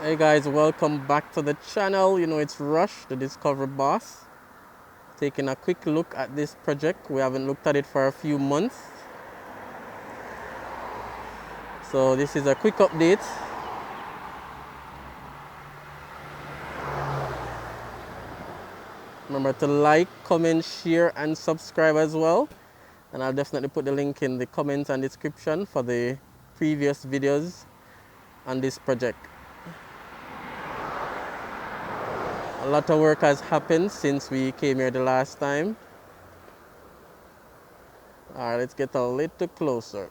Hey guys, welcome back to the channel. You know, it's Rush, the Discover Boss, taking a quick look at this project. We haven't looked at it for a few months, so this is a quick update. Remember to like, comment, share and subscribe as well, and I'll definitely put the link in the comments and description for the previous videos on this project. A lot of work has happened since we came here the last time. All right, let's get a little closer.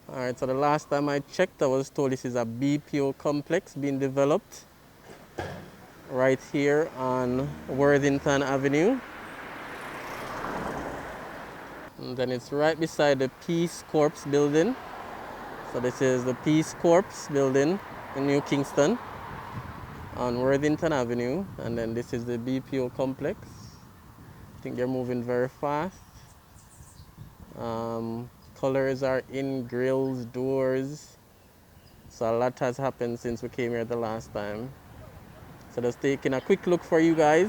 All right, so the last time I checked, I was told this is a BPO complex being developed right here on Worthington Avenue. And then it's right beside the Peace Corps building. So this is the Peace Corps building in New Kingston on Worthington Avenue. And then this is the BPO complex. I think they're moving very fast. Colors are in, grills, doors. So a lot has happened since we came here the last time. So just taking a quick look for you guys.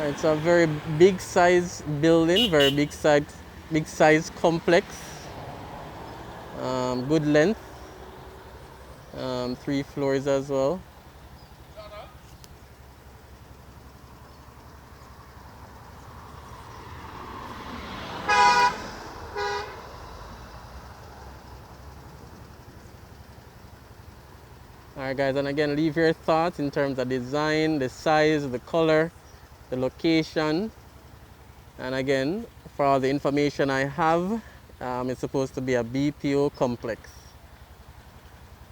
It's a very big size building, very big size complex. Good length. 3 floors as well. Alright guys, and again, leave your thoughts in terms of design, the size, the color, the location. And again, for all the information I have, it's supposed to be a BPO complex.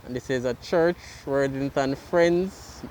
And this is a church, Worthington Friends.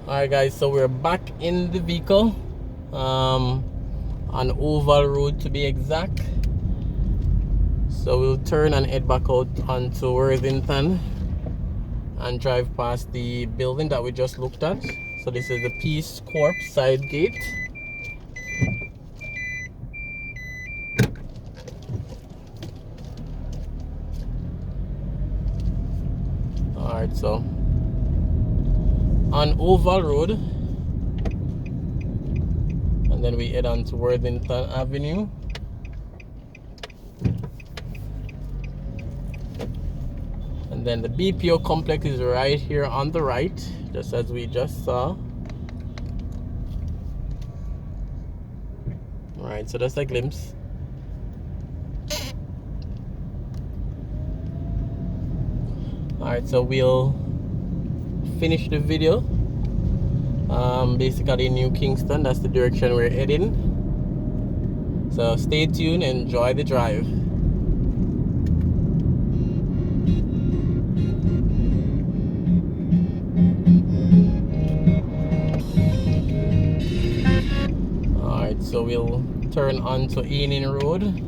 Alright guys, so we're back in the vehicle on Oval Road to be exact. So we'll turn and head back out onto Worthington and drive past the building that we just looked at. So this is the Peace Corps side gate. Alright, so on Oval Road, and then we head on to Worthington Avenue. And then the BPO complex is right here on the right, just as we just saw. Alright, so that's a glimpse. Alright, so we'll finish the video. Basically New Kingston, that's the direction we're heading. So stay tuned, enjoy the drive. Alright, so we'll turn onto Ealing Road.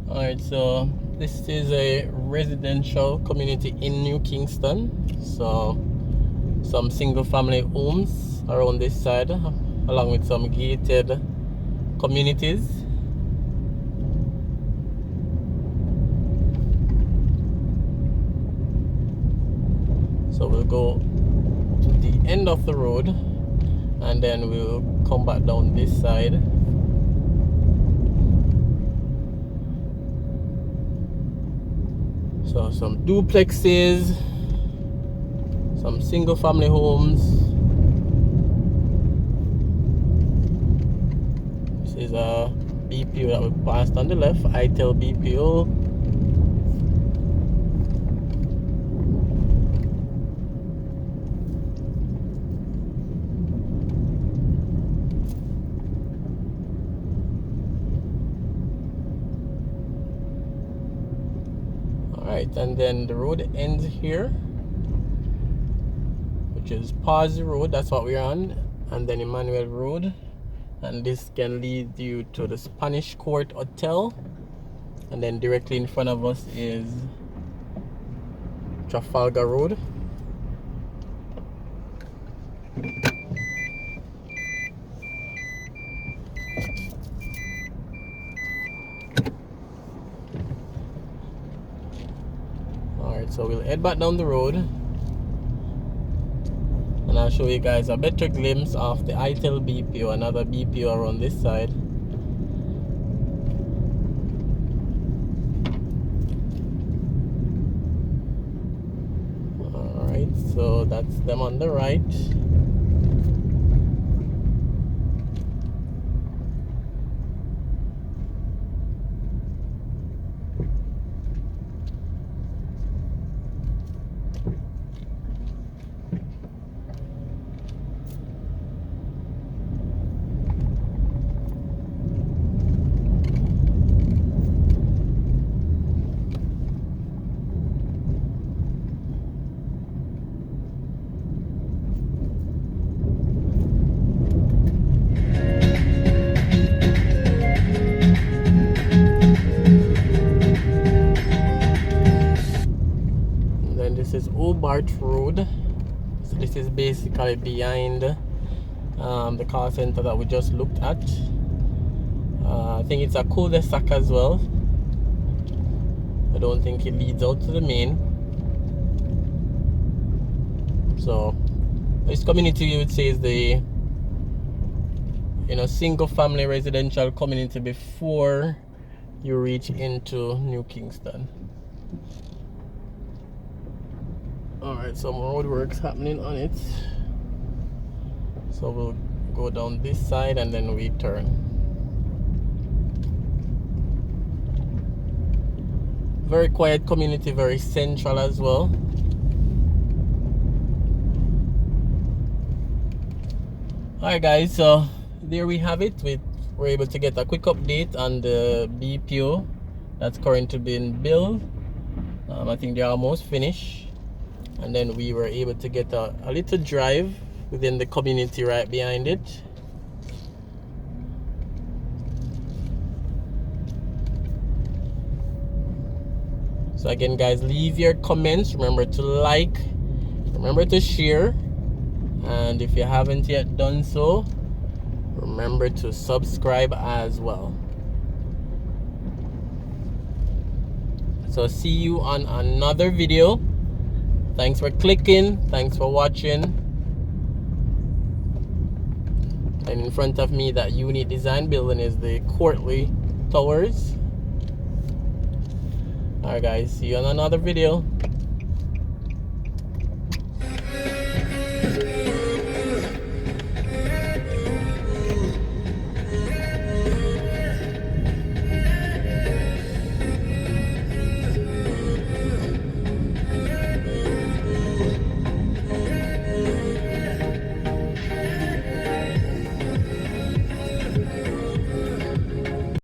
Alright, so this is a residential community in New Kingston. So some single family homes around this side, along with some gated communities. So we'll go to the end of the road and then we'll come back down this side. So some duplexes, some single family homes. This is a BPO that we passed on the left, ITEL BPO. Alright, and then the road ends here, which is Pawsey Road, that's what we're on, and then Emmanuel Road. And this can lead you to the Spanish Court Hotel, and then directly in front of us is Trafalgar Road. Alright, so we'll head back down the road and I'll show you guys a better glimpse of the ITEL BPO, another BPO around this side. Alright, so that's them on the right. This is Hobart Road. So this is basically behind the car center that we just looked at. I think it's a cul-de-sac as well. I don't think it leads out to the main. So this community, you would say, is the single family residential community before you reach into New Kingston. Alright, some road works happening on it. So we'll go down this side and then we turn. Very quiet community, very central as well. Alright guys, so there we have it. We're able to get a quick update on the BPO that's currently being built. I think they're almost finished. And then we were able to get a little drive within the community right behind it. So again, guys, leave your comments. Remember to like, remember to share, and if you haven't yet done so, remember to subscribe as well. So see you on another video. Thanks for clicking, thanks for watching. And in front of me, that unique design building is the Courtly Towers. Alright guys, see you on another video.